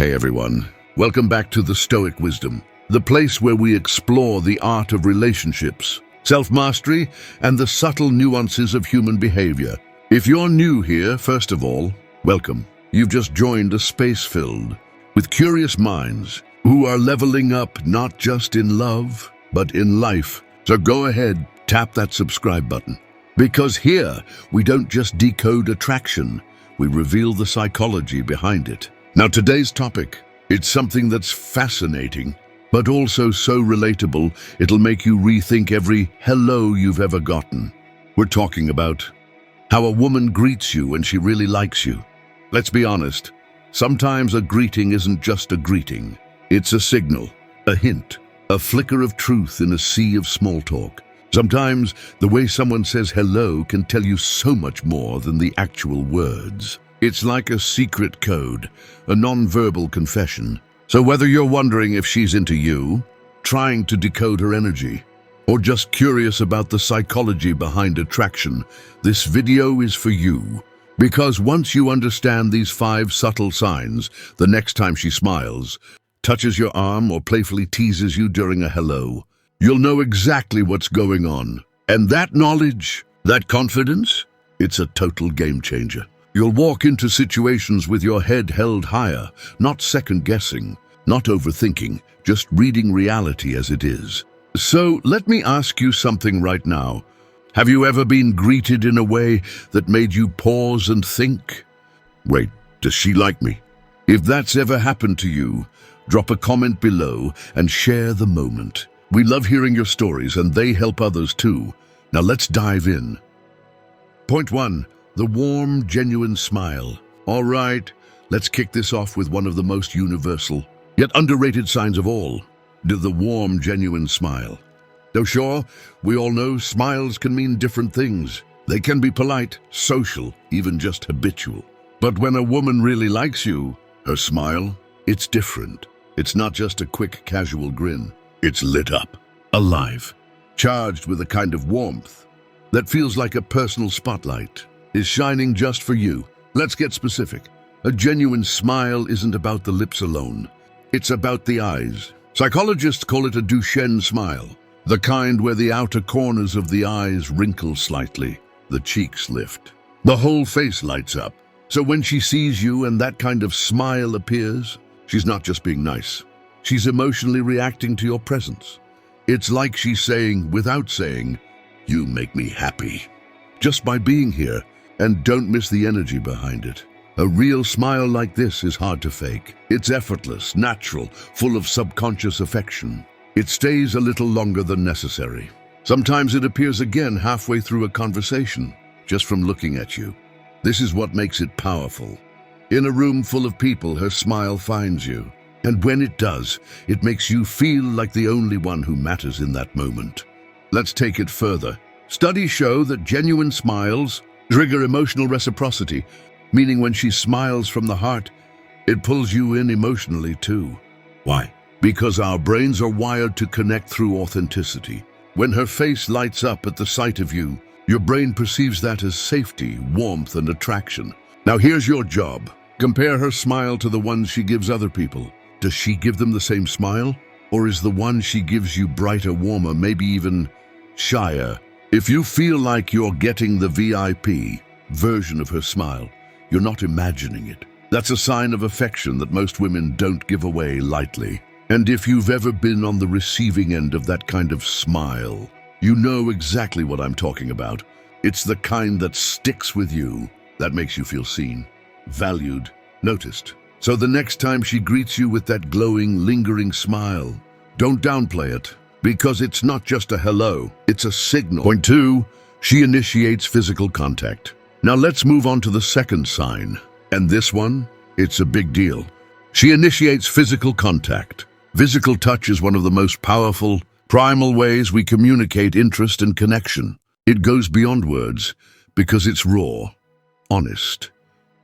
Hey everyone, welcome back to the Stoic Wisdom, the place where we explore the art of relationships, self-mastery, and the subtle nuances of human behavior. If you're new here, first of all, welcome. You've just joined a space filled with curious minds who are leveling up not just in love, but in life. So go ahead, tap that subscribe button. Because here, we don't just decode attraction, we reveal the psychology behind it. Now today's topic, it's something that's fascinating, but also so relatable, it'll make you rethink every hello you've ever gotten. We're talking about how a woman greets you when she really likes you. Let's be honest, sometimes a greeting isn't just a greeting. It's a signal, a hint, a flicker of truth in a sea of small talk. Sometimes the way someone says hello can tell you so much more than the actual words. It's like a secret code, a nonverbal confession. So whether you're wondering if she's into you, trying to decode her energy, or just curious about the psychology behind attraction, this video is for you. Because once you understand these 5 subtle signs, the next time she smiles, touches your arm, or playfully teases you during a hello, you'll know exactly what's going on. And that knowledge, that confidence, it's a total game changer. You'll walk into situations with your head held higher, not second-guessing, not overthinking, just reading reality as it is. So let me ask you something right now. Have you ever been greeted in a way that made you pause and think? Wait, does she like me? If that's ever happened to you, drop a comment below and share the moment. We love hearing your stories and they help others too. Now let's dive in. Point 1. The warm, genuine smile. All right, let's kick this off with one of the most universal, yet underrated signs of all, the warm, genuine smile. Though sure, we all know smiles can mean different things. They can be polite, social, even just habitual. But when a woman really likes you, her smile, it's different. It's not just a quick, casual grin. It's lit up, alive, charged with a kind of warmth that feels like a personal spotlight is shining just for you. Let's get specific. A genuine smile isn't about the lips alone. It's about the eyes. Psychologists call it a Duchenne smile, the kind where the outer corners of the eyes wrinkle slightly, the cheeks lift. The whole face lights up. So when she sees you and that kind of smile appears, she's not just being nice. She's emotionally reacting to your presence. It's like she's saying, without saying, "You make me happy," just by being here. And don't miss the energy behind it. A real smile like this is hard to fake. It's effortless, natural, full of subconscious affection. It stays a little longer than necessary. Sometimes it appears again halfway through a conversation, just from looking at you. This is what makes it powerful. In a room full of people, her smile finds you. And when it does, it makes you feel like the only one who matters in that moment. Let's take it further. Studies show that genuine smiles trigger emotional reciprocity, meaning when she smiles from the heart, it pulls you in emotionally too. Why? Because our brains are wired to connect through authenticity. When her face lights up at the sight of you, your brain perceives that as safety, warmth, and attraction. Now here's your job. Compare her smile to the ones she gives other people. Does she give them the same smile? Or is the one she gives you brighter, warmer, maybe even shyer? If you feel like you're getting the VIP version of her smile, you're not imagining it. That's a sign of affection that most women don't give away lightly. And if you've ever been on the receiving end of that kind of smile, you know exactly what I'm talking about. It's the kind that sticks with you, that makes you feel seen, valued, noticed. So the next time she greets you with that glowing, lingering smile, don't downplay it. Because it's not just a hello, it's a signal. Point 2, she initiates physical contact. Now let's move on to the second sign. And this one, it's a big deal. She initiates physical contact. Physical touch is one of the most powerful, primal ways we communicate interest and connection. It goes beyond words because it's raw, honest,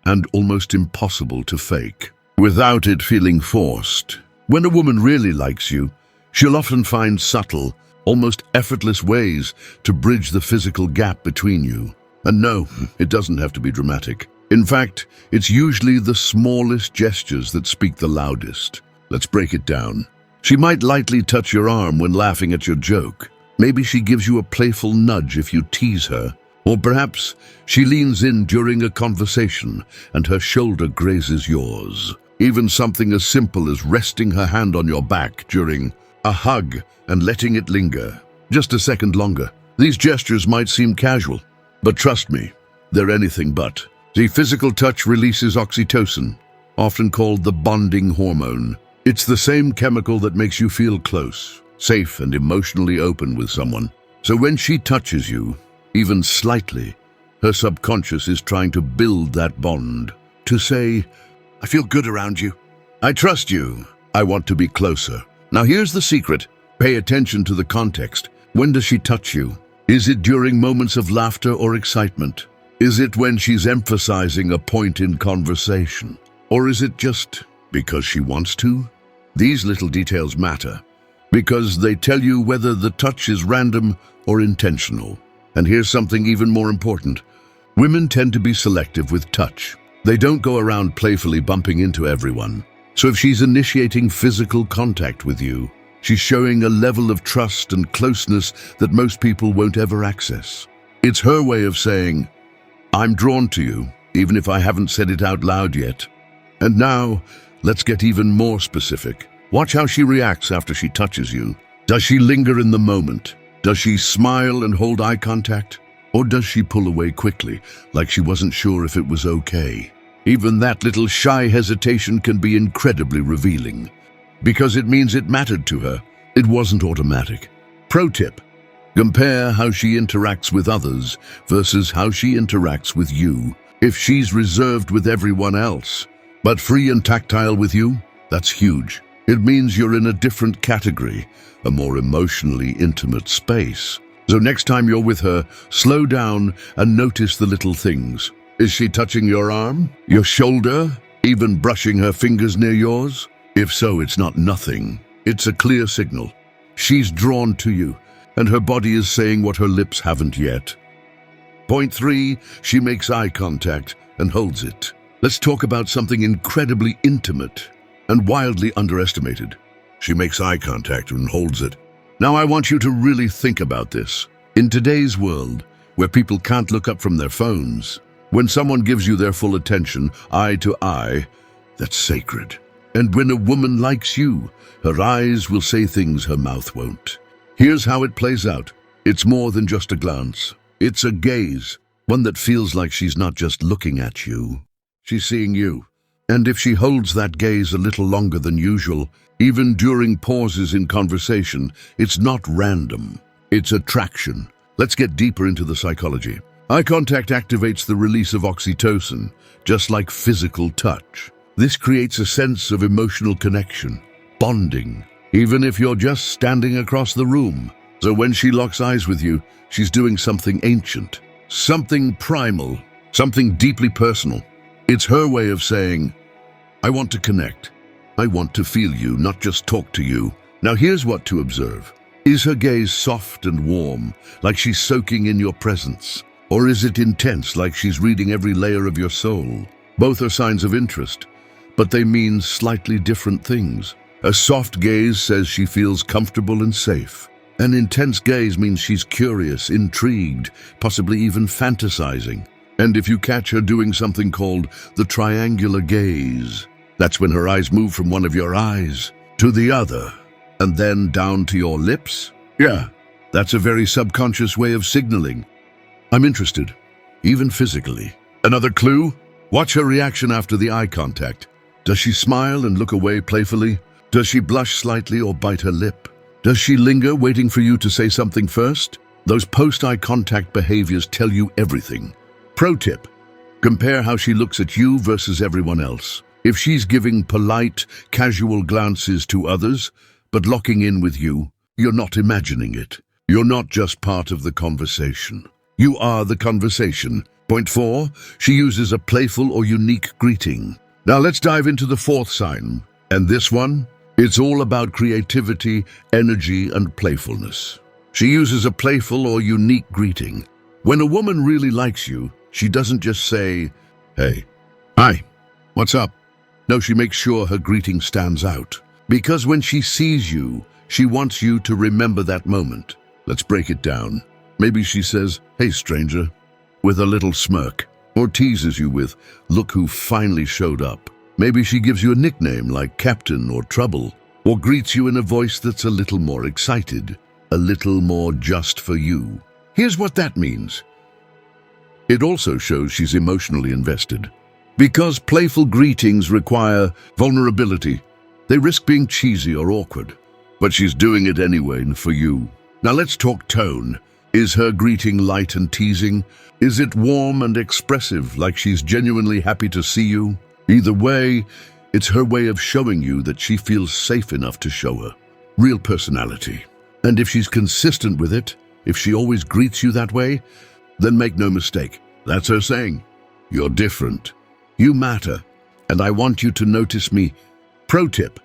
and almost impossible to fake, without it feeling forced. When a woman really likes you, she'll often find subtle, almost effortless ways to bridge the physical gap between you. And no, it doesn't have to be dramatic. In fact, it's usually the smallest gestures that speak the loudest. Let's break it down. She might lightly touch your arm when laughing at your joke. Maybe she gives you a playful nudge if you tease her. Or perhaps she leans in during a conversation and her shoulder grazes yours. Even something as simple as resting her hand on your back during a hug and letting it linger just a second longer. These gestures might seem casual, but trust me, they're anything but. The physical touch releases oxytocin, often called the bonding hormone. It's the same chemical that makes you feel close, safe, and emotionally open with someone. So when she touches you, even slightly, her subconscious is trying to build that bond. To say, I feel good around you. I trust you. I want to be closer. Now here's the secret. Pay attention to the context. When does she touch you? Is it during moments of laughter or excitement? Is it when she's emphasizing a point in conversation? Or is it just because she wants to? These little details matter because they tell you whether the touch is random or intentional. And here's something even more important. Women tend to be selective with touch. They don't go around playfully bumping into everyone. So if she's initiating physical contact with you, she's showing a level of trust and closeness that most people won't ever access. It's her way of saying, I'm drawn to you, even if I haven't said it out loud yet. And now, let's get even more specific. Watch how she reacts after she touches you. Does she linger in the moment? Does she smile and hold eye contact? Or does she pull away quickly, like she wasn't sure if it was okay? Even that little shy hesitation can be incredibly revealing, because it means it mattered to her. It wasn't automatic. Pro tip: compare how she interacts with others versus how she interacts with you. If she's reserved with everyone else, but free and tactile with you, that's huge. It means you're in a different category, a more emotionally intimate space. So next time you're with her, slow down and notice the little things. Is she touching your arm, your shoulder, even brushing her fingers near yours? If so, it's not nothing. It's a clear signal. She's drawn to you, and her body is saying what her lips haven't yet. Point 3, she makes eye contact and holds it. Let's talk about something incredibly intimate and wildly underestimated. She makes eye contact and holds it. Now I want you to really think about this. In today's world, where people can't look up from their phones, when someone gives you their full attention, eye to eye, that's sacred. And when a woman likes you, her eyes will say things her mouth won't. Here's how it plays out. It's more than just a glance. It's a gaze, one that feels like she's not just looking at you. She's seeing you. And if she holds that gaze a little longer than usual, even during pauses in conversation, it's not random. It's attraction. Let's get deeper into the psychology. Eye contact activates the release of oxytocin, just like physical touch. This creates a sense of emotional connection, bonding, even if you're just standing across the room. So when she locks eyes with you, she's doing something ancient, something primal, something deeply personal. It's her way of saying, I want to connect. I want to feel you, not just talk to you. Now here's what to observe. Is her gaze soft and warm, like she's soaking in your presence? Or is it intense, like she's reading every layer of your soul? Both are signs of interest, but they mean slightly different things. A soft gaze says she feels comfortable and safe. An intense gaze means she's curious, intrigued, possibly even fantasizing. And if you catch her doing something called the triangular gaze, that's when her eyes move from one of your eyes to the other, and then down to your lips. Yeah, that's a very subconscious way of signaling, I'm interested, even physically. Another clue? Watch her reaction after the eye contact. Does she smile and look away playfully? Does she blush slightly or bite her lip? Does she linger, waiting for you to say something first? Those post-eye contact behaviors tell you everything. Pro tip: compare how she looks at you versus everyone else. If she's giving polite, casual glances to others, but locking in with you, you're not imagining it. You're not just part of the conversation. You are the conversation. Point 4, she uses a playful or unique greeting. Now let's dive into the fourth sign. And this one? It's all about creativity, energy, and playfulness. She uses a playful or unique greeting. When a woman really likes you, she doesn't just say, Hey. Hi. What's up? No, she makes sure her greeting stands out. Because when she sees you, she wants you to remember that moment. Let's break it down. Maybe she says, "Hey, stranger," with a little smirk, or teases you with, "Look who finally showed up." Maybe she gives you a nickname like Captain or Trouble, or greets you in a voice that's a little more excited, a little more just for you. Here's what that means. It also shows she's emotionally invested. Because playful greetings require vulnerability, they risk being cheesy or awkward. But she's doing it anyway for you. Now let's talk tone. Is her greeting light and teasing? Is it warm and expressive, like she's genuinely happy to see you? Either way, it's her way of showing you that she feels safe enough to show her real personality. And if she's consistent with it, if she always greets you that way, then make no mistake, that's her saying, "You're different. You matter, and I want you to notice me." Pro tip,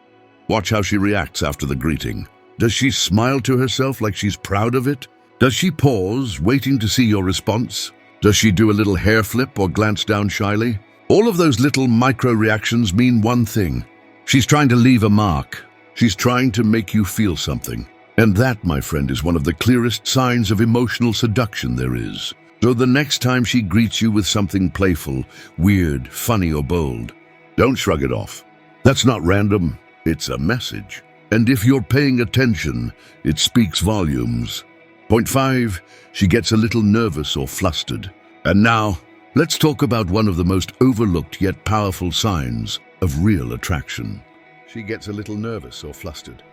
watch how she reacts after the greeting. Does she smile to herself like she's proud of it? Does she pause, waiting to see your response? Does she do a little hair flip or glance down shyly? All of those little micro-reactions mean one thing. She's trying to leave a mark. She's trying to make you feel something. And that, my friend, is one of the clearest signs of emotional seduction there is. So the next time she greets you with something playful, weird, funny, or bold, don't shrug it off. That's not random. It's a message. And if you're paying attention, it speaks volumes. Point 5, she gets a little nervous or flustered. And now, let's talk about one of the most overlooked yet powerful signs of real attraction. She gets a little nervous or flustered.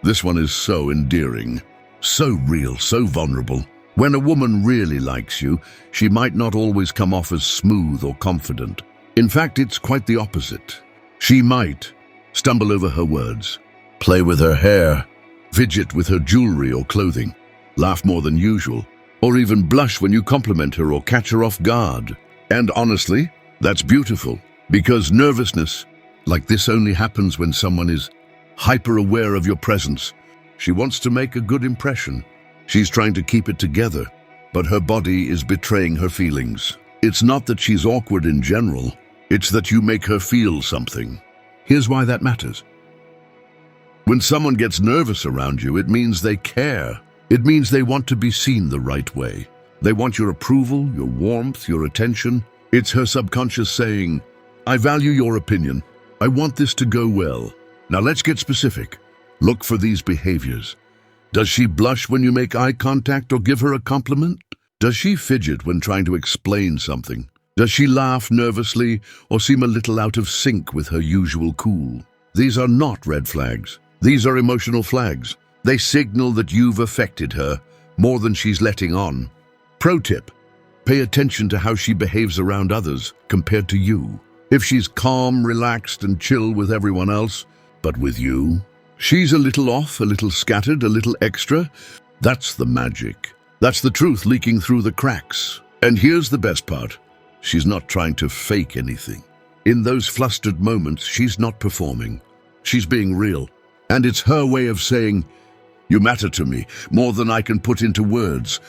This one is so endearing, so real, so vulnerable. When a woman really likes you, she might not always come off as smooth or confident. In fact, it's quite the opposite. She might stumble over her words, play with her hair, fidget with her jewelry or clothing, laugh more than usual, or even blush when you compliment her or catch her off guard. And honestly, that's beautiful, because nervousness like this only happens when someone is hyper-aware of your presence. She wants to make a good impression. She's trying to keep it together, but her body is betraying her feelings. It's not that she's awkward in general, it's that you make her feel something. Here's why that matters. When someone gets nervous around you, it means they care. It means they want to be seen the right way. They want your approval, your warmth, your attention. It's her subconscious saying, "I value your opinion. I want this to go well." Now let's get specific. Look for these behaviors. Does she blush when you make eye contact or give her a compliment? Does she fidget when trying to explain something? Does she laugh nervously or seem a little out of sync with her usual cool? These are not red flags. These are emotional flags. They signal that you've affected her more than she's letting on. Pro tip, pay attention to how she behaves around others compared to you. If she's calm, relaxed, and chill with everyone else, but with you, she's a little off, a little scattered, a little extra, that's the magic. That's the truth leaking through the cracks. And here's the best part. She's not trying to fake anything. In those flustered moments, she's not performing. She's being real. And it's her way of saying, "You matter to me more than I can put into words."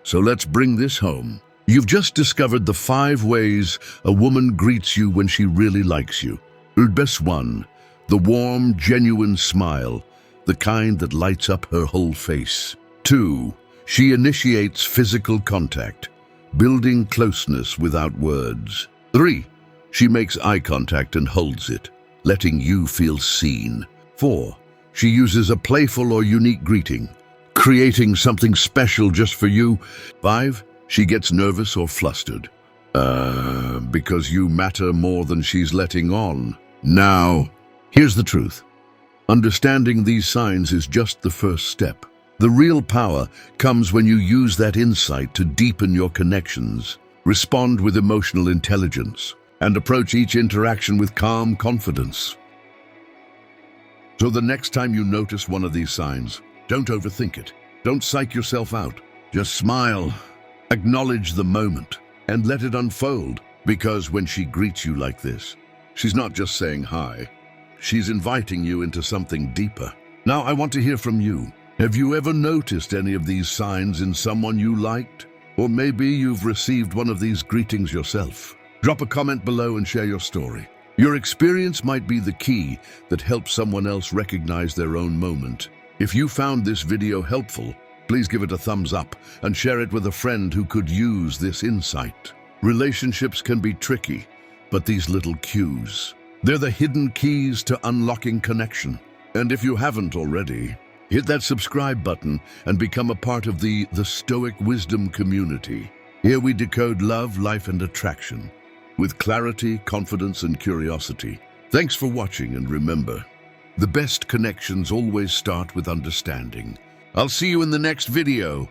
So let's bring this home. You've just discovered the 5 ways a woman greets you when she really likes you. Best 1, the warm, genuine smile, the kind that lights up her whole face. 2, she initiates physical contact, building closeness without words. 3, she makes eye contact and holds it, letting you feel seen. 4, she uses a playful or unique greeting, creating something special just for you. 5, she gets nervous or flustered, because you matter more than she's letting on. Now, here's the truth. Understanding these signs is just the first step. The real power comes when you use that insight to deepen your connections, respond with emotional intelligence, and approach each interaction with calm confidence. So the next time you notice one of these signs, don't overthink it. Don't psych yourself out. Just smile, acknowledge the moment, and let it unfold. Because when she greets you like this, she's not just saying hi. She's inviting you into something deeper. Now I want to hear from you. Have you ever noticed any of these signs in someone you liked? Or maybe you've received one of these greetings yourself. Drop a comment below and share your story. Your experience might be the key that helps someone else recognize their own moment. If you found this video helpful, please give it a thumbs up and share it with a friend who could use this insight. Relationships can be tricky, but these little cues, they're the hidden keys to unlocking connection. And if you haven't already, hit that subscribe button and become a part of the Stoic Wisdom community. Here we decode love, life, and attraction with clarity, confidence, and curiosity. Thanks for watching, and remember, the best connections always start with understanding. I'll see you in the next video.